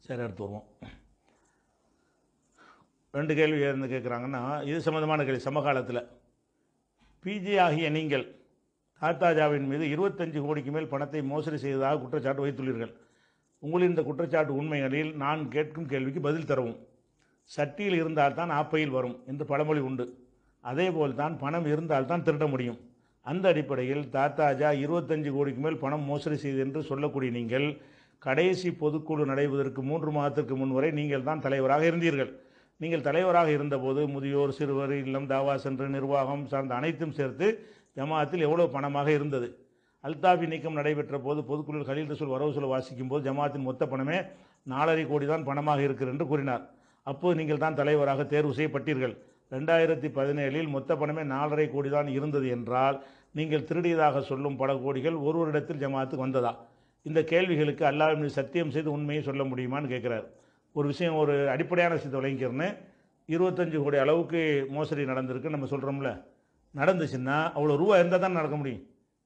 சரி, அடுத்து வருவோம். 2 கேள்வி இருந்து கேட்குறாங்கன்னா, இது சம்மந்தமான கேள்வி. சமகாலத்தில் பிஜி ஆகிய நீங்கள் தாத்தாஜாவின் மீது 25 கோடிக்கு மேல் பணத்தை மோசடி செய்ததாக குற்றச்சாட்டு வைத்துள்ளீர்கள். உங்களின் இந்த குற்றச்சாட்டு உண்மைகளில் நான் கேட்கும் கேள்விக்கு பதில் தரவும். சட்டியில் இருந்தால்தான் ஆப்பையில் வரும் என்று பழமொழி உண்டு. அதேபோல் தான் பணம் இருந்தால்தான் திருட முடியும். அந்த அடிப்படையில் தாத்தாஜா 25 கோடிக்கு மேல் பணம் மோசடி செய்து என்று சொல்லக்கூடிய நீங்கள், கடைசி பொதுக்குழு நடைபெறுவதற்கு 3 மாதத்திற்கு முன்வரை நீங்கள் தான் தலைவராக இருந்தீர்கள். நீங்கள் தலைவராக இருந்தபோது முதியோர், சிறுவர் இல்லம், தாவா சென்று நிர்வாகம் சார்ந்த அனைத்தும் சேர்த்து ஜமாத்தில் எவ்வளவு பணமாக இருந்தது? அல்தாஃபி நீக்கம் நடைபெற்ற போது பொதுக்குழு கலீல் ரசூல் வரவு சொல்ல வாசிக்கும் போது ஜமாத்தின் மொத்த பணமே 4.5 கோடி தான் பணமாக இருக்கிறது என்று கூறினார். அப்போது நீங்கள் தான் தலைவராக தேர்வு செய்யப்பட்டீர்கள். 2017இல் மொத்த பணமே 4.5 கோடி தான் இருந்தது என்றால் நீங்கள் திருடியதாக சொல்லும் பல கோடிகள் ஒரு வருடத்தில் ஜமாத்துக்கு வந்ததா? இந்த கேள்விகளுக்கு அல்லாஹ்வின் மீது சத்தியம் செய்து உண்மையை சொல்ல முடியுமான்னு கேட்குறாரு. ஒரு விஷயம், ஒரு அடிப்படையான விஷயத்தை விளங்கிக்கிறேன்னு, 25 கோடி அளவுக்கு மோசடி நடந்திருக்கு நம்ம சொல்கிறோம்ல. நடந்துச்சுன்னா அவ்வளோ ரூபா இருந்தால் தான் நடக்க முடியும்.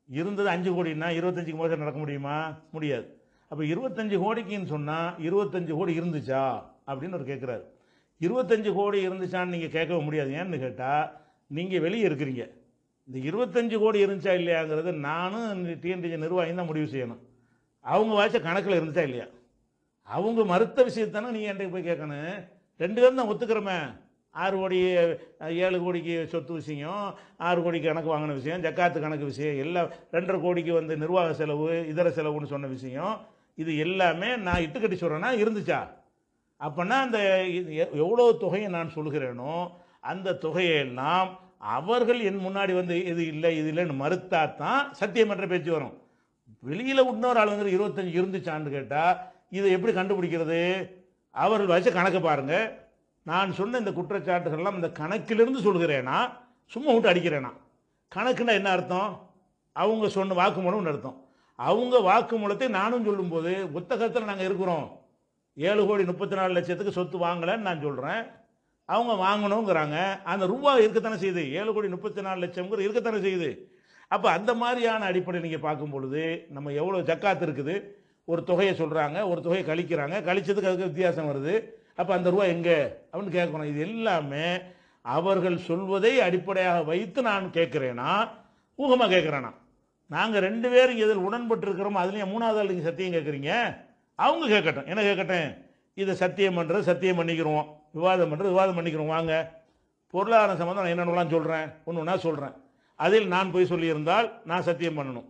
இருந்தது 5 கோடின்னா 25 மோசடி நடக்க முடியுமா? முடியாது. அப்போ 25 கோடிக்குன்னு சொன்னால் 25 கோடி இருந்துச்சா அப்படின்னு ஒரு கேட்குறாரு. 25 கோடி இருந்துச்சான்னு நீங்கள் கேட்கவும் முடியாது. ஏன்னு கேட்டால் நீங்கள் வெளியே இருக்கிறீங்க. இந்த 25 கோடி இருந்துச்சா இல்லையாங்கிறது நானும் டிஎன்டிஜி நிர்வாகம் தான் முடிவு செய்யணும். அவங்க வாய்ச்ச கணக்கில் இருந்துச்சா இல்லையா? அவங்க மறுத்த விஷயத்தானே நீங்கள் என்கிட்ட போய் கேட்கணும். 2 பேரும் தான் ஒத்துக்கிறோமே. 6 கோடி 7 கோடிக்கு சொத்து விஷயம், 6 கோடிக்கு கணக்கு வாங்கின விஷயம், ஜக்காத்து கணக்கு விஷயம், எல்லாம் 2.5 கோடிக்கு வந்து நிர்வாக செலவு, இதர செலவுன்னு சொன்ன விஷயம், இது எல்லாமே நான் இட்டுக்கட்டி சொல்கிறேன்னா இருந்துச்சா? அப்போனா அந்த எவ்வளோ தொகையை நான் சொல்கிறேனோ அந்த தொகையெல்லாம் அவர்கள் என் முன்னாடி வந்து இது இல்லை இது இல்லைன்னு மறுத்தா தான் சத்தியமற்ற பேச்சு வரும். வெளியில் இன்னொரு ஆள் வந்து 25 இருந்துச்சான்னு கேட்டால் இதை எப்படி கண்டுபிடிக்கிறது? அவர்கள் வச்ச கணக்கை பாருங்கள். நான் சொன்ன இந்த குற்றச்சாட்டுகள்லாம் இந்த கணக்கிலிருந்து சொல்கிறேனா சும்மா விட்டு அடிக்கிறேனா? கணக்குன்னா என்ன அர்த்தம்? அவங்க சொன்ன வாக்குமூலம்னு அர்த்தம். அவங்க வாக்குமூலத்தை நானும் சொல்லும்போது ஒத்த கருத்தில் நாங்கள் இருக்கிறோம். 7 கோடி 34 லட்சத்துக்கு சொத்து வாங்கலைன்னு நான் சொல்கிறேன். அவங்க வாங்கணுங்கிறாங்க. அந்த ரூபா இருக்கத்தானே செய்யுது. 7 கோடி 34 லட்சம்ங்கிற இருக்கத்தானே செய்யுது. அப்போ அந்த மாதிரியான அடிப்படையில் நீங்கள் பார்க்கும் பொழுது நம்ம எவ்வளோ ஜக்காத்து இருக்குது, ஒரு தொகையை சொல்கிறாங்க, ஒரு தொகையை கழிக்கிறாங்க, கழிச்சதுக்கு அதுக்கு வித்தியாசம் வருது. அப்போ அந்த ரூபா எங்கே அப்படின்னு கேட்கணும். இது எல்லாமே அவர்கள் சொல்வதை அடிப்படையாக வைத்து நான் கேட்குறேனா ஊகமாக கேட்குறேனா? நாங்கள் 2 பேரும் இதில் உடன்பட்டு இருக்கிறோம், அதுலேயும் 3வது ஆள் நீங்கள் சத்தியம் கேட்குறீங்க. அவங்க கேட்கட்டும். என்ன கேட்கட்டும்? இதை சத்தியம் பண்ணுறது சத்தியம் பண்ணிக்கிறோம், விவாதம் பண்ணுறது விவாதம் பண்ணிக்கிறோம். வாங்க, பொருளாதார சம்மந்தம் நான் என்னென்னலாம் சொல்கிறேன், ஒன்று ஒன்றா சொல்கிறேன். அதில் நான் போய் சொல்லியிருந்தால் நான் சத்தியம் பண்ணணும்,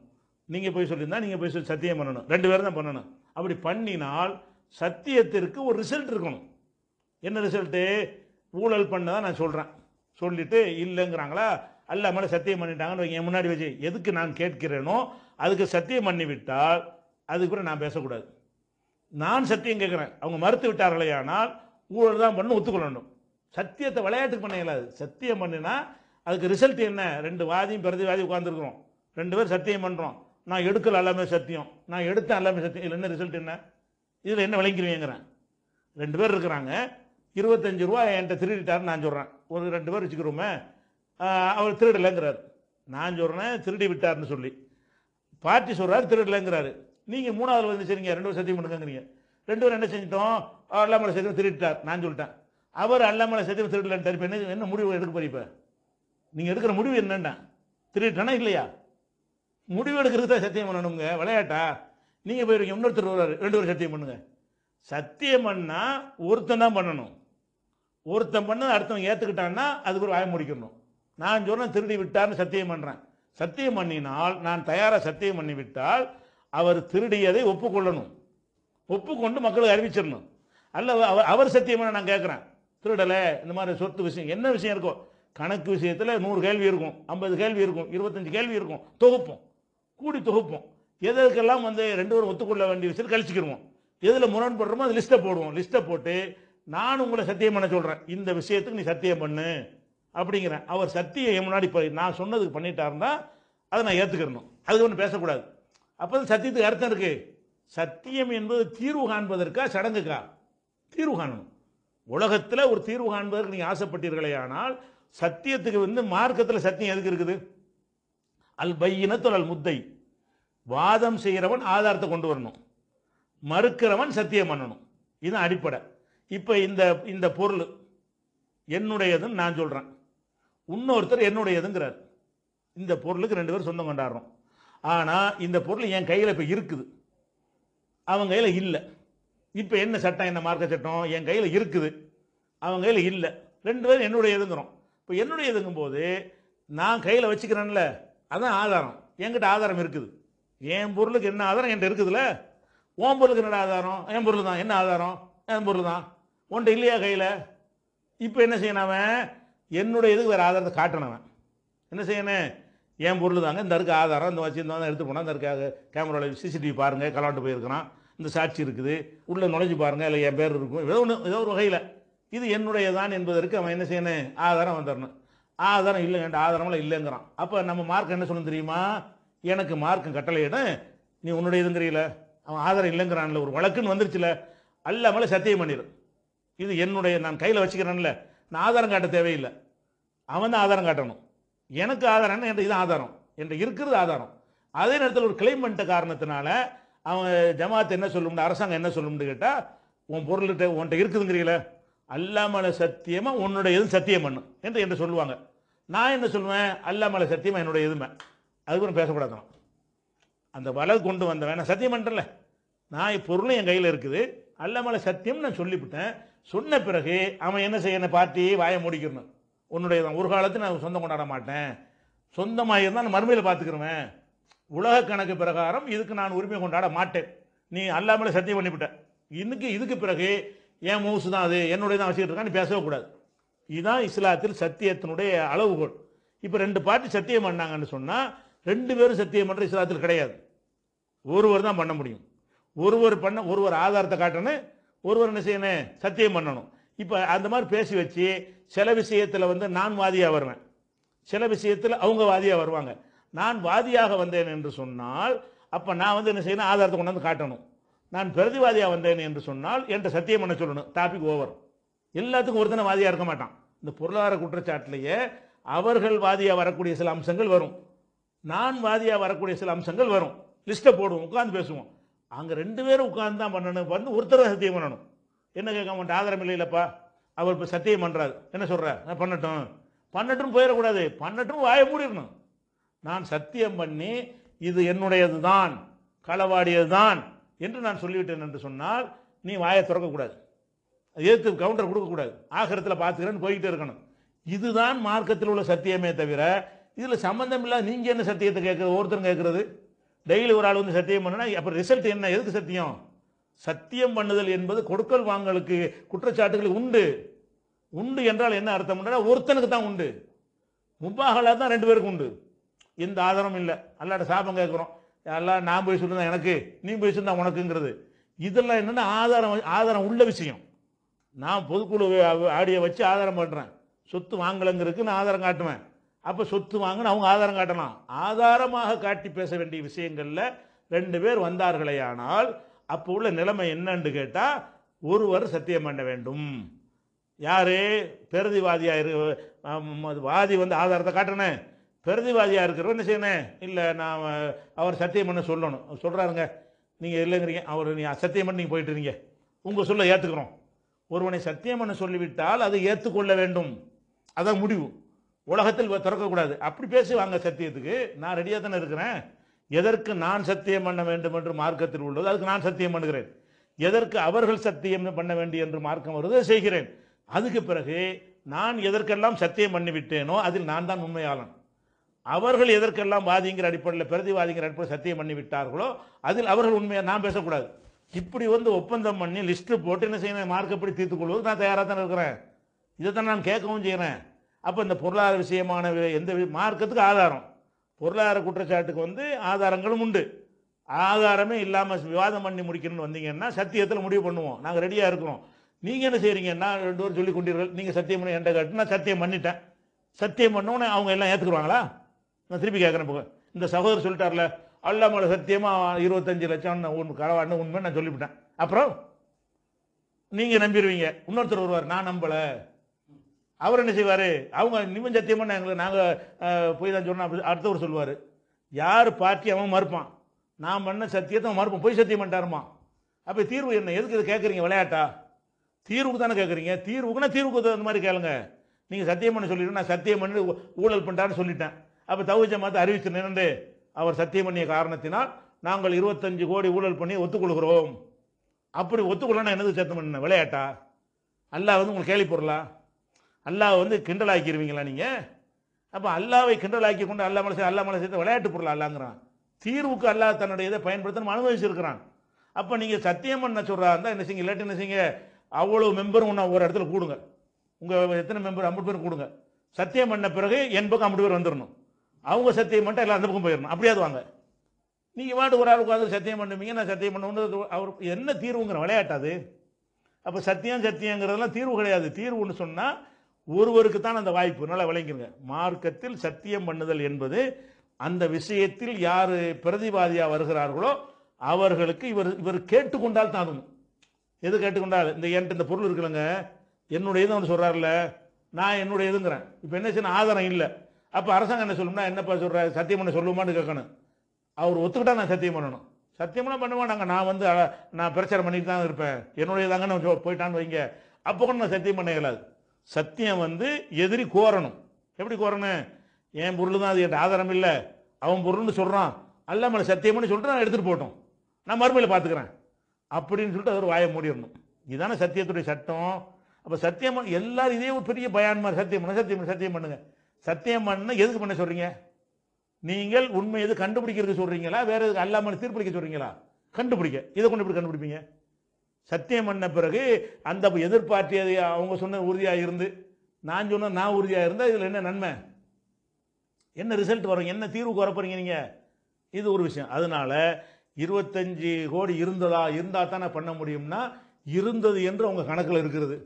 நீங்கள் போய் சொல்லியிருந்தால் நீங்கள் போய் சொல்லி சத்தியம் பண்ணணும். 2 பேரும் தான் பண்ணணும். அப்படி பண்ணினால் சத்தியத்திற்கு ஒரு ரிசல்ட் இருக்கணும். என்ன ரிசல்ட்டு? ஊழல் பண்ணதான் நான் சொல்கிறேன், சொல்லிவிட்டு இல்லைங்கிறாங்களா, அல்ல மேலே சத்தியம் பண்ணிட்டாங்கன்னு என் முன்னாடி வச்சு எதுக்கு நான் கேட்கிறேனோ அதுக்கு சத்தியம் பண்ணிவிட்டால் அதுக்கப்புறம் நான் பேசக்கூடாது. நான் சத்தியம் கேட்குறேன், அவங்க மறுத்து விட்டார்களே ஆனால் ஊழல் தான் பண்ணு ஒத்துக்கொள்ளணும். சத்தியத்தை விளையாட்டுக்கு பண்ண இயலாது. சத்தியம் பண்ணினா அதுக்கு ரிசல்ட் என்ன? 2 வாதியும் பிரதிவாதி உட்காந்துருக்குறோம், 2 பேர் சத்தியம் பண்ணுறோம். நான் எடுக்கல எல்லாமே சத்தியம், நான் எடுத்தேன் எல்லாமே சத்தியம். இதில் என்ன ரிசல்ட் என்ன? இதில் என்ன விளங்கிடுவீங்கிறேன். 2 பேர் இருக்கிறாங்க, 25 ரூபா என்கிட்ட திருடிட்டாருன்னு நான் சொல்கிறேன். ஒரு 2 பேர் வச்சுக்கிறோமே, அவர் திருடலைங்கிறார், நான் சொல்கிறேன் திருடி விட்டார்னு சொல்லி. பார்ட்டி சொல்கிறார் திருடலைங்கிறாரு. நீங்கள் 3வது வந்து சரிங்க 2 பேர் சத்தியம் பண்ணுங்கிறீங்க. 2 பேரும் என்ன செஞ்சிட்டோம்? அல்லாமலை சத்தியம் திருடிட்டார் நான் சொல்லிட்டேன். அவர் அல்லாமலை சத்தியம் திருடலன்ட்டார். இப்போ என்ன முடிவு எடுக்க போறீ? இப்போ நீங்கள் எடுக்கிற முடிவு என்னென்னா திருட்டானா இல்லையா? முடிவு எடுக்கிறது தான் சத்தியம் பண்ணணுங்க. விளையாட்டா? நீங்கள் போயிருக்கீங்க, இன்னொருத்தர் வருவார், 2 பேரும் சத்தியம் பண்ணுங்க. சத்தியம் பண்ணால் ஒருத்தன் தான் பண்ணணும். ஒருத்தன் பண்ண அடுத்தவன் ஏற்றுக்கிட்டான்னா அதுக்கு ஒரு வாய முடிக்கணும். நான் சொல்கிறேன் திருடி விட்டார்னு சத்தியம் பண்ணுறேன். சத்தியம் பண்ணினால் நான் தயாராக சத்தியம் பண்ணிவிட்டால் அவர் திருடியதை ஒப்புக்கொள்ளணும். ஒப்புக்கொண்டு மக்களுக்கு அறிவிச்சிடணும். அல்ல அவர் சத்தியம் பண்ண நான் கேட்குறேன் திருடலை, இந்த மாதிரி சொத்து விஷயம் என்ன விஷயம் இருக்கோ, கணக்கு விஷயத்தில் 100 கேள்வி இருக்கும், 50 கேள்வி இருக்கும், 25 கேள்வி இருக்கும், தொகுப்போம், கூடி தொகுப்போம். எதற்கெல்லாம் வந்து 2 பேரும் ஒத்துக்கொள்ள வேண்டிய விஷயத்தில் கழிச்சிக்கிடுவோம். எதில் முரண்படுறோமோ அது லிஸ்ட்டை போடுவோம். லிஸ்ட்டை போட்டு நான் உங்களை சத்தியம் பண்ண சொல்கிறேன், இந்த விஷயத்துக்கு நீ சத்தியம் பண்ணு அப்படிங்கிறேன். அவர் சத்தியம் முன்னாடி நான் சொன்னதுக்கு பண்ணிட்டாருன்னா அதை நான் ஏற்றுக்கிறணும். அது ஒன்று பேசக்கூடாது. அப்போ சத்தியத்துக்கு அர்த்தம் இருக்குது. சத்தியம் என்பது தீர்வு காண்பதற்கா சடங்குக்கா? தீர்வு காணணும். உலகத்தில் ஒரு தீர்வு காண்பதற்கு நீங்கள் ஆசைப்பட்டீர்களே ஆனால் சத்தியத்துக்கு வந்து மார்க்கத்தில் சத்தியம் எதுக்கு இருக்குது? அல் பையினத்துல் அல் முத்தை. வாதம் செய்கிறவன் ஆதாரத்தை கொண்டு வரணும், மறுக்கிறவன் சத்தியம் பண்ணணும். இதுதான் அடிப்படை. இப்போ இந்த இந்த பொருள் என்னுடையதுன்னு நான் சொல்கிறேன், இன்னொருத்தர் என்னுடையதுங்கிறார். இந்த பொருளுக்கு ரெண்டு பேரும் சொந்தம் கொண்டாடுறோம். ஆனால் இந்த பொருள் என் கையில் இப்போ இருக்குது, அவங்க கையில் இல்லை. இப்போ என்ன சட்டம், என்ன மார்க்க சட்டம்? என் கையில் இருக்குது, அவங்க கையில் இல்லை, ரெண்டு பேரும் என்னுடையதுங்கிறோம். இப்போ என்னுடையதுங்கும் போது நான் கையில் வச்சுக்கிறேன்ல, அதான் ஆதாரம். என்கிட்ட ஆதாரம் இருக்குது. என் பொருளுக்கு என்ன ஆதாரம் என்கிட்ட இருக்குதுல்ல. உன் பொருளுக்கு என்ன ஆதாரம்? என் பொருள் தான். என்ன ஆதாரம்? என் பொருள் தான். உன்ட்ட இல்லையா கையில்? இப்போ என்ன செய்யணும்? அவன் என்னுடைய இதுக்கு வேறு ஆதாரத்தை காட்டணவன் என்ன செய்யணும்? என் பொருள் தாங்க, இந்த இருக்க ஆதாரம், இந்த வச்சு இந்த எடுத்து போனால் இந்த இருக்க கேமராவில் சிசிடிவி பாருங்கள், கலாண்டு போயிருக்கிறான், இந்த சாட்சி இருக்குது, உள்ளே நுழைஞ்சு பாருங்கள், இல்லை என் பேர் இருக்கும், ஏதோ ஒரு வகையில் இது என்னுடையதான் என்பதற்கு அவன் என்ன செய்யணும்? ஆதாரம் வந்துடணும். ஆதாரம் இல்லைங்க, ஆதாரமெல்லாம் இல்லைங்கிறான். அப்போ நம்ம மார்க் என்ன சொல்லணும் தெரியுமா? எனக்கு மார்க்கம் கட்டளையிடும், நீ உன்னுடைய இதுங்கிறீல, அவன் ஆதாரம் இல்லைங்கிறான்ல, ஒரு வழக்குன்னு வந்துருச்சுல, அல்லாமல சத்தியம் பண்ணிடு, இது என்னுடைய, நான் கையில் வச்சுக்கிறேன்ல, நான் ஆதாரம் காட்ட தேவையில்லை, அவன் தான் ஆதாரம் காட்டணும். எனக்கு ஆதாரம் என்ன? என்ற இது ஆதாரம், என்ற இருக்கிறது ஆதாரம். அதே நேரத்தில் ஒரு கிளைம் பண்ணிட்ட காரணத்தினால அவன் ஜமாத் என்ன சொல்லும்னு, அரசாங்கம் என்ன சொல்லும்னு கேட்டால், உன் பொருள்கிட்ட உன்கிட்ட இருக்குதுங்கிறீங்கள, அல்லாமல சத்தியமாக உன்னுடைய எதுவும் சத்தியம் பண்ணும் என்று சொல்லுவாங்க. நான் என்ன சொல்லுவேன்? அல்லாமல சத்தியமாக என்னுடைய எதுவுமே, அதுக்கப்புறம் பேசக்கூடாதான். அந்த வலை கொண்டு வந்தவன் நான் சத்தியம் பண்ணுறல, நான் பொருளும் என் கையில் இருக்குது, அல்லாமல சத்தியம் நான் சொல்லிவிட்டேன். சொன்ன பிறகு அவன் என்ன செய்யணும்? பார்ட்டி வாயை முடிக்கணும். உன்னுடைய தான், ஒரு காலத்தில் நான் சொந்தம் கொண்டாட மாட்டேன், சொந்தமாக இருந்தால் நான் மறுமையில் பார்த்துக்கிறேன், உலக கணக்கு பிரகாரம் இதுக்கு நான் உரிமை கொண்டாட மாட்டேன், நீ அல்லாமல சத்தியம் பண்ணிவிட்ட, இதுக்கு பிறகு என் மூசு தான், அது என்னுடைய தான் வச்சுக்கிட்டு இருக்கான்னு பேசவே கூடாது. இதுதான் இஸ்லாத்தில் சத்தியத்தினுடைய அளவுகோல். இப்போ ரெண்டு பார்ட்டி சத்தியம் பண்ணாங்கன்னு சொன்னால், ரெண்டு பேரும் சத்தியம் பண்ணுற இஸ்லாத்தில் கிடையாது, ஒருவர் தான் பண்ண முடியும். ஒருவர் ஆதாரத்தை காட்டணும், ஒருவர் என்ன செய்யணும்? சத்தியம் பண்ணணும். இப்போ அந்த மாதிரி பேசி வச்சு சில விஷயத்தில் நான் வாதியாக வருவேன், சில விஷயத்தில் அவங்க வாதியாக வருவாங்க. நான் வாதியாக வந்தேன் என்று சொன்னால் அப்போ நான் என்ன செய்யணும்? ஆதாரத்தை கொண்டாந்து காட்டணும். நான் பிரதிவாதியாக வந்தேன் என்று சொன்னால் என்கிட்ட சத்தியம் பண்ண சொல்லணும். Topic over. எல்லாத்துக்கும் ஒருத்தனை வாதியாக இருக்க மாட்டான். இந்த பொருளாதார குற்றச்சாட்டிலேயே அவர்கள் வாதியாக வரக்கூடிய சில அம்சங்கள் வரும், நான் வாதியாக வரக்கூடிய சில அம்சங்கள் வரும். லிஸ்ட்டை போடுவோம், உட்காந்து பேசுவோம். அங்கே ரெண்டு பேரும் உட்காந்து தான் பண்ணணும். ஒருத்தர் சத்தியம் பண்ணணும். என்ன கேட்க மாட்டேன்? ஆதாரம் இல்லைல்லப்பா, அவர் இப்போ சத்தியம் பண்ணுறாரு, என்ன சொல்கிறார்? பண்ணட்டும் போயிடக்கூடாது, பண்ணட்டும் வாயை மூடிடணும். நான் சத்தியம் பண்ணி இது என்னுடையது தான், களவாடியது தான் என்று நான் சொல்லிவிட்டேன் என்று சொன்னால் நீ வாயை திறக்கக்கூடாது, எதிர்த்து கவுண்டர் கொடுக்கக்கூடாது, ஆகிரத்தில் பார்த்துக்கிறேன்னு போய்கிட்டே இருக்கணும். இதுதான் மார்க்கத்தில் உள்ள சத்தியமே தவிர இதில் சம்பந்தம் இல்லாத நீங்கள் என்ன சத்தியத்தை கேட்குறது? ஒருத்தரும் கேட்குறது டெய்லி ஒரு ஆள் சத்தியம் பண்ணுனா அப்புறம் ரிசல்ட் என்ன? எதுக்கு சத்தியம்? சத்தியம் பண்ணுதல் என்பது கொடுக்கல் வாங்கலுக்கு குற்றச்சாட்டுகள் உண்டு என்றால் என்ன அர்த்தம்? ஒருத்தனுக்கு தான் உண்டு, முப்பாகலா தான் ரெண்டு பேருக்கு உண்டு. எந்த ஆதாரம் இல்லை. அல்லாட்ட சாபம் கேட்குறோம், எல்லாம் நான் போய் சொல்லுதான் எனக்கு, நீ போய் சொன்னா உனக்குங்கிறது. இதெல்லாம் என்னென்னா ஆதாரம் உள்ள விஷயம். நான் பொதுக்குழு ஆடியை வச்சு ஆதாரம் பண்ணுறேன், சொத்து வாங்கலைங்கிறதுக்கு நான் ஆதாரம் காட்டுவேன். அப்போ சொத்து வாங்கின அவங்க ஆதாரம் காட்டலாம். ஆதாரமாக காட்டி பேச வேண்டிய விஷயங்களில் ரெண்டு பேர் வந்தார்களே ஆனால் அப்போ உள்ள நிலைமை என்னன்னு கேட்டால், ஒருவர் சத்தியம் பண்ண வேண்டும். யார்? பிரதிவாதியாக வாதி ஆதாரத்தை காட்டணும், பிரதிவாதியாக இருக்கிறவன் என்ன செய்யணும்? இல்லை நான் அவர் சத்தியம் பண்ண சொல்லணும். சொல்கிறாருங்க, நீங்கள் இல்லைங்கிறீங்க, நீ சத்தியம் பண்ணி நீங்கள் போயிட்டு இருக்கீங்க, உங்கள் சொல்ல ஏற்றுக்கிறோம். ஒருவனை சத்தியம் பண்ண சொல்லிவிட்டால் அதை ஏற்றுக்கொள்ள வேண்டும், அதான் முடிவு. உலகத்தில் திறக்கக்கூடாது. அப்படி பேசி வாங்க சத்தியத்துக்கு, நான் ரெடியாக தானே இருக்கிறேன். எதற்கு நான் சத்தியம் பண்ண வேண்டும் என்று மார்க்கத்தில் உள்ளது, அதுக்கு நான் சத்தியம் பண்ணுகிறேன். எதற்கு அவர்கள் சத்தியம் பண்ண வேண்டும் என்று மார்க்கம் வருவதை செய்கிறேன். அதுக்கு பிறகு நான் எதற்கெல்லாம் சத்தியம் பண்ணிவிட்டேனோ அதில் நான் தான் உண்மையாளன். அவர்கள் எதற்கெல்லாம் வாதிங்கிற அடிப்படையில், பிரதிவாதிங்கிற அடிப்படையில் சத்தியம் பண்ணி விட்டார்களோ அதில் அவர்கள் உண்மையாக நான் பேசக்கூடாது. இப்படி ஒப்பந்தம் பண்ணி லிஸ்ட்டு போட்டு என்ன செய்யணும்? மார்க்கப்படி தீர்த்து கொள்வது நான் தயாராக தானே இருக்கிறேன். இதைத்தான் நான் கேட்கவும் செய்கிறேன். அப்போ இந்த பொருளாதார விஷயமான எந்த மார்க்கத்துக்கு ஆதாரம், பொருளாதார குற்றச்சாட்டுக்கு ஆதாரங்களும் உண்டு. ஆதாரமே இல்லாமல் விவாதம் பண்ணி முடிக்கணும்னு வந்தீங்கன்னா சத்தியத்தில் முடிவு பண்ணுவோம், நாங்கள் ரெடியாக இருக்கிறோம். நீங்கள் என்ன செய்கிறீங்கன்னா, ரெண்டு பேரும் சொல்லி கொண்டீர்கள், நீங்கள் சத்தியம் பண்ணி என்கிட்ட காட்டு, நான் சத்தியம் பண்ணிட்டேன். சத்தியம் பண்ணோன்னே அவங்க எல்லாம் ஏற்றுக்குருவாங்களா? நான் திருப்பி கேட்குறேன். போக இந்த சகோதரர் சொல்லிட்டார்ல, அல்லாமல சத்தியமாக 25 லட்சம் களவாடின உண்மை நான் சொல்லிவிட்டேன், அப்புறம் நீங்கள் நம்பிடுவீங்க. இன்னொருத்தர் வருவார், நான் நம்பலை, அவர் என்ன செய்வார்? அவங்க நிமிஷம் சத்தியம் பண்ண எங்களுக்கு நாங்கள் போய் தான் சொன்னால் அடுத்தவர் சொல்லுவார், யார் பார்ட்டி அவன் மறுப்பான், நான் பண்ண சத்தியத்தை அவன் மறுப்பான், போய் சத்தியம் பண்ணிட்டாருமா. அப்போ தீர்வு என்ன? எதுக்கு இதை கேட்குறீங்க? விளையாட்டா? தீர்வுக்கு தானே கேட்குறீங்க. தீர்வுக்கு அந்த மாதிரி கேளுங்க. நீங்கள் சத்தியம் பண்ண சொல்லிட்டு நான் சத்தியம் பண்ணி ஊழல் பண்ணிட்டான்னு சொல்லிட்டேன். அப்போ தௌஹீத் ஜமாத் அறிவிச்சு நின்று அவர் சத்தியம் பண்ணிய காரணத்தினால் நாங்கள் 25 கோடி ஊழல் பண்ணி ஒத்துக்கொள்கிறோம். அப்படி ஒத்துக்கொள்ளனா என்னது சத்தம் பண்ண விளையாட்டா? அல்லாஹ் வந்து உங்களுக்கு கேள்வி பொருளா? அல்லாஹ் வந்து கிண்டலாக்கிடுவீங்களா நீங்கள்? அப்போ அல்லாவை கிண்டலாக்கி கொண்டு அல்லா மலை சேர்த்து விளையாட்டு பொருள் அல்லாங்கிறான். தீர்வுக்கு அல்லாஹ் தன்னுடைய இதை பயன்படுத்த அனுமதிச்சிருக்கிறான். அப்போ நீங்கள் சத்தியம் பண்ண சொல்கிறா இருந்தால் என்ன செய்யுங்க, இல்லாட்டி என்ன செய்யுங்க, அவ்வளோ மெம்பரும் ஒன்று ஒரு இடத்துல கூடுங்க. உங்கள் எத்தனை மெம்பர் 50 பேர் கூடுங்க. சத்தியம் பண்ண பிறகு என் பக்கம் 50 பேர் வந்துடணும். அவங்க சத்தியம் பண்ணிட்டு எல்லாம் அந்த பக்கம் போயிடணும். அப்படியாவது வாங்க. நீங்கள் வாட்டு ஒரு ஆள் உட்காந்து சத்தியம் பண்ணுவீங்க, நான் சத்தியம் பண்ண அவர் என்ன தீர்வுங்கிற விளையாட்டாது? அப்போ சத்தியங்கிறதெல்லாம் தீர்வு கிடையாது. தீர்வுன்னு சொன்னால் ஒருவருக்கு தான் அந்த வாய்ப்பு. நல்லா விளங்கிருங்க. மார்க்கத்தில் சத்தியம் பண்ணுதல் என்பது அந்த விஷயத்தில் யார் பிரதிவாதியாக வருகிறார்களோ அவர்களுக்கு இவர் கேட்டுக்கொண்டால் தான். எது கேட்டுக்கொண்டால், இந்த என்கிட்ட இந்த பொருள் இருக்குல்லங்க, என்னுடையது ஒன்று சொல்கிறார்ல, நான் என்னுடையதுங்கிறேன். இப்போ என்ன செய்யணும், ஆதாரம் இல்லை. அப்போ அரசாங்கம் என்ன சொல்லணும்னா, என்னப்பா சொல்கிற, சத்தியம் பண்ண சொல்லுமான்னு கேட்கணும். அவர் ஒத்துக்கிட்டா நான் சத்தியம் பண்ணணும். சத்தியமெல்லாம் பண்ண மாட்டாங்க. நான் பிரச்சாரம் பண்ணிட்டு தான் இருப்பேன், என்னுடையதாங்கன்னு போயிட்டான்னு வைங்க, அப்போ கூட நான் சத்தியம் பண்ண இயலாது. சத்தியம் வந்து எதிரி கோரணும். எப்படி கோரணும்? என் பொருள் தான், அது என் ஆதாரம் இல்லை, அவன் பொருள்னு சொல்கிறான், அல்ல மேலே சத்தியம் பண்ணி சொல்லிட்டு நான் எடுத்துகிட்டு போட்டோம், நான் மறுமையில் பார்த்துக்கிறேன் அப்படின்னு சொல்லிட்டு அவர் வாயை மூடிடணும். இதுதானே சத்தியத்துடைய சட்டம். அப்போ சத்தியம் எல்லாரும் இதே ஒரு பெரிய பயான் மாதிரி சத்தியம் பண்ணுங்க. சத்தியம் பண்ண எதுக்கு பண்ண சொல்கிறீங்க? நீங்கள் உண்மை எது கண்டுபிடிக்கிறதுக்கு சொல்கிறீங்களா, வேற எதுக்கு அல்லாமல் தீர்ப்பளிக்க சொல்கிறீங்களா? கண்டுபிடிக்க. இதை கொண்டு எப்படி கண்டுபிடிப்பீங்க? சத்தியம் பண்ண பிறகு அந்த எதிர்பார்த்தியது அவங்க சொன்ன உறுதியாக இருந்து நான் சொன்ன நான் உறுதியாக இருந்தால் இதில் என்ன நன்மை, என்ன ரிசல்ட் வரும், என்ன தீர்வுக்கு வரப்போறீங்க நீங்கள்? இது ஒரு விஷயம். அதனால 25 கோடி இருந்தால் தானே பண்ண முடியும்னா, இருந்தது என்று அவங்க கணக்கில் இருக்கிறது.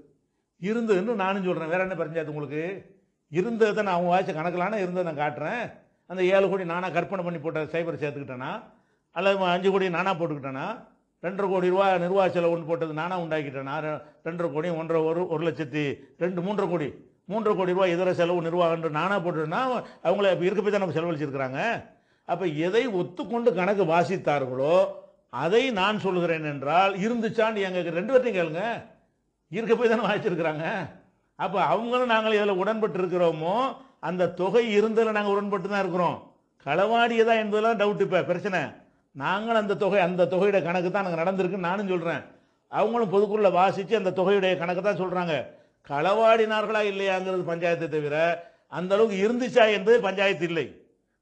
இருந்ததுன்னு நானும் சொல்கிறேன். வேற என்ன பஞ்சாயத்து உங்களுக்கு? இருந்தது தான் நான் அவங்க வாய்ச்ச கணக்கிலான இருந்ததை நான் காட்டுறேன். அந்த 7 கோடி நானாக கற்பனை பண்ணி போட்ட சைபர் சேர்த்துக்கிட்டேனா, அல்லது 5 கோடி நானாக போட்டுக்கிட்டேனா, 2.5 கோடி ரூபா நிர்வாக செலவு ஒன்று போட்டது நானாக உண்டாக்கிட்டேனா, 2.5 கோடி 1,00,000 3 கோடி ரூபா இதர செலவு நிர்வாகம் நானாக போட்டுட்டேன்னா அவங்கள இருக்க போய் தான் நம்ம செலவழிச்சிருக்கிறாங்க. அப்போ எதை ஒத்துக்கொண்டு கணக்கு வாசித்தார்களோ அதை நான் சொல்கிறேன் என்றால், இருந்துச்சான்னு எங்கள் 2 பேர்த்தையும் கேளுங்க, இருக்க போய் தானே வாசிச்சிருக்கிறாங்க. அப்போ அவங்களும் நாங்கள் இதில் உடன்பட்டு இருக்கிறோமோ, அந்த தொகை இருந்ததில் நாங்கள் உடன்பட்டு தான் இருக்கிறோம். களவாடியதா என்பதெல்லாம் டவுட். இப்போ பிரச்சனை நாங்கள் அந்த தொகையுடைய கணக்கு தான் நாங்கள் நடந்திருக்குன்னு நானும் சொல்கிறேன். அவங்களும் பொதுக்குள்ள வாசித்து அந்த தொகையுடைய கணக்கு தான் சொல்கிறாங்க. களவாடினார்களா இல்லையாங்கிறது பஞ்சாயத்தை தவிர அந்த அளவுக்கு இருந்துச்சா என்பது பஞ்சாயத்து இல்லை.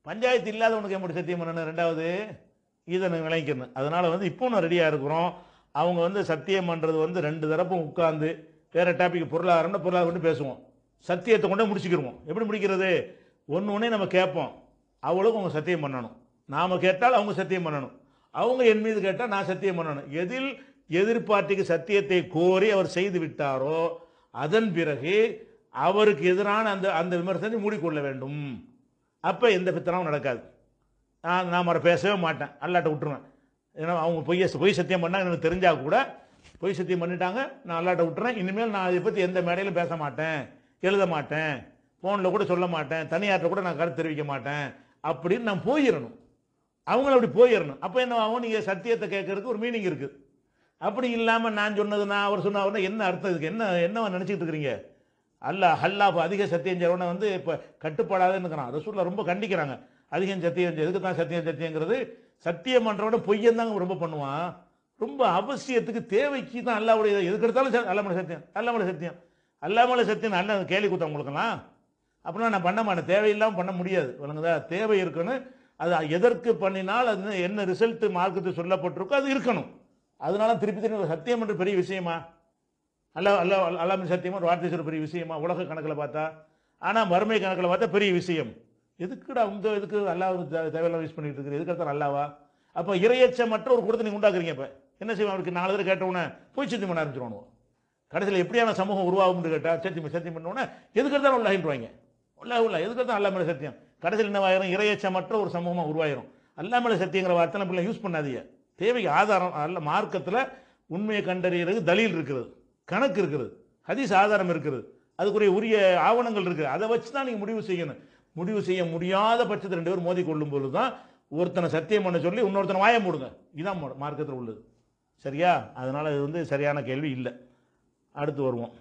பஞ்சாயத்து இல்லாதவனுக்கு எப்படி சத்தியம் பண்ணணும்? ரெண்டாவது இதை விளைக்கணும். அதனால் வந்து இப்போ நான் ரெடியாக இருக்கிறோம். அவங்க வந்து சத்தியம் பண்ணுறது வந்து 2 தரப்பும் உட்காந்து வேறு டாபிக் பொருளாதாரம்னா பொருளாதாரம் பேசுவோம், சத்தியத்தை கொண்டே முடிச்சுக்கிடுவோம். எப்படி முடிக்கிறது? ஒன்று நம்ம கேட்போம், அவ்வளோக்கு அவங்க சத்தியம் பண்ணணும். நாம் கேட்டால் அவங்க சத்தியம் பண்ணணும், அவங்க என் மீது கேட்டால் நான் சத்தியம் பண்ணணும். எதில் எதிர்பார்ட்டிக்கு சத்தியத்தை கோரி அவர் செய்து விட்டாரோ அதன் பிறகு அவருக்கு எதிரான அந்த விமர்சனத்தை மூடிக்கொள்ள வேண்டும். அப்போ எந்த பித்தனாவும் நடக்காது. நான் அவரை பேசவே மாட்டேன், அல்லாட்ட விட்டுருவேன். ஏன்னா அவங்க பொய் சத்தியம் பண்ணால் எனக்கு தெரிஞ்சால் கூட பொய் சத்தியம் பண்ணிட்டாங்க, நான் அல்லாட்ட விட்டுறேன். இனிமேல் நான் இதை பற்றி எந்த மேடையிலும் பேச மாட்டேன், எழுத மாட்டேன், ஃபோனில் கூட சொல்ல மாட்டேன், தனியார்ட்ட கூட நான் கருத்து தெரிவிக்க மாட்டேன் அப்படின்னு நான் போயிடணும். அவங்கள அப்படி போயிடணும். அப்போ என்ன ஆகும்? நீங்கள் சத்தியத்தை கேட்கறதுக்கு ஒரு மீனிங் இருக்குது. அப்படி இல்லாமல் நான் சொன்னது நான் அவர் சொன்ன என்ன அர்த்தம்? இதுக்கு என்ன நினச்சிக்கிட்டு இருக்கிறீங்க? அல்லாஹ் அதிக சத்தியம் செய்யறவனை வந்து இப்போ கட்டுப்பாடாதுன்னு இருக்கிறான். ரசூலுல்லாஹ் ரொம்ப கண்டிக்கிறாங்க. அதிகம் சத்தியம் எதுக்கு தான் சத்தியங்கிறது? சத்தியம் பண்ணுறவன பொய்யந்தாங்க ரொம்ப பண்ணுவான். ரொம்ப அவசியத்துக்கு தேவைக்கு தான் அல்லாவுடைய எதுக்கு எடுத்தாலும் அல்லாமலை சத்தியம் அல்ல கேள்வி கொடுத்தா உங்களுக்கெல்லாம். அப்படின்னா நான் பண்ண மாட்டேன், தேவையில்லாமல் பண்ண முடியாது. விளங்குதா? தேவை இருக்குன்னு அது எதற்கு பண்ணினால் அது என்ன ரிசல்ட் மார்க்கத்து சொல்லப்பட்டிருக்கோ அது இருக்கணும். அதனால திருப்பி சத்தியம் என்ற பெரிய விஷயமா? அல்லாமின் சத்தியமா ஒரு வார்த்தை சொல்ற பெரிய விஷயமா உலக கணக்கில் பார்த்தா? ஆனால் மறுமை கணக்கில் பார்த்தா பெரிய விஷயம். எதுக்குடா எதுக்கு அல்லாஹ் தேவையில்லாம் யூஸ் பண்ணிட்டு இருக்கு? எதுக்கு எடுத்தாலும் அல்லாவா? அப்போ இறையச்சமற்ற ஒரு கூட்டத்தை நீங்கள் உண்டாக்குறீங்க. இப்போ என்ன செய்வோம்? அவருக்கு 4 தடவை கேட்டவுடனே போய் சத்தியம் பண்ண ஆரம்பிச்சிருவானுவோம். கடைசியில் எப்படியான சமூகம் உருவாகும்னு கேட்டால் சத்தியம் பண்ணோன்னே எதுக்கு எடுத்தாலும் உள்ளாகின்றாங்க. எதுக்கு எடுத்தாலும் அல்லா மேலே சத்தியம். கடைசியில் என்ன ஆயிரும்? இறையச்சமற்ற ஒரு சமூகமாக உருவாயிரும். அல்லா மேலே சத்தியங்கிற வார்த்தை பிள்ளை யூஸ் பண்ணாதீங்க. தேவைக்கு ஆதாரம் அல்ல. மார்க்கத்தில் உண்மையை கண்டறியறதுக்கு தலீல் இருக்கிறது, கணக்கு இருக்கிறது, ஹதீஸ் ஆதாரம் இருக்கிறது, அதுக்குரிய உரிய ஆவணங்கள் இருக்குது. அதை வச்சு தான் நீங்கள் முடிவு செய்யணும். முடிவு செய்ய முடியாத பட்சத்தில் 2 பேர் மோதி கொள்ளும் போது தான் ஒருத்தனை சத்தியம் பண்ண சொல்லி இன்னொருத்தனை வாய மூடுங்க. இதுதான் மார்க்கத்தில் உள்ளது. சரியா? அதனால் இது வந்து சரியான கேள்வி இல்லை. அடுத்து வருவோம்.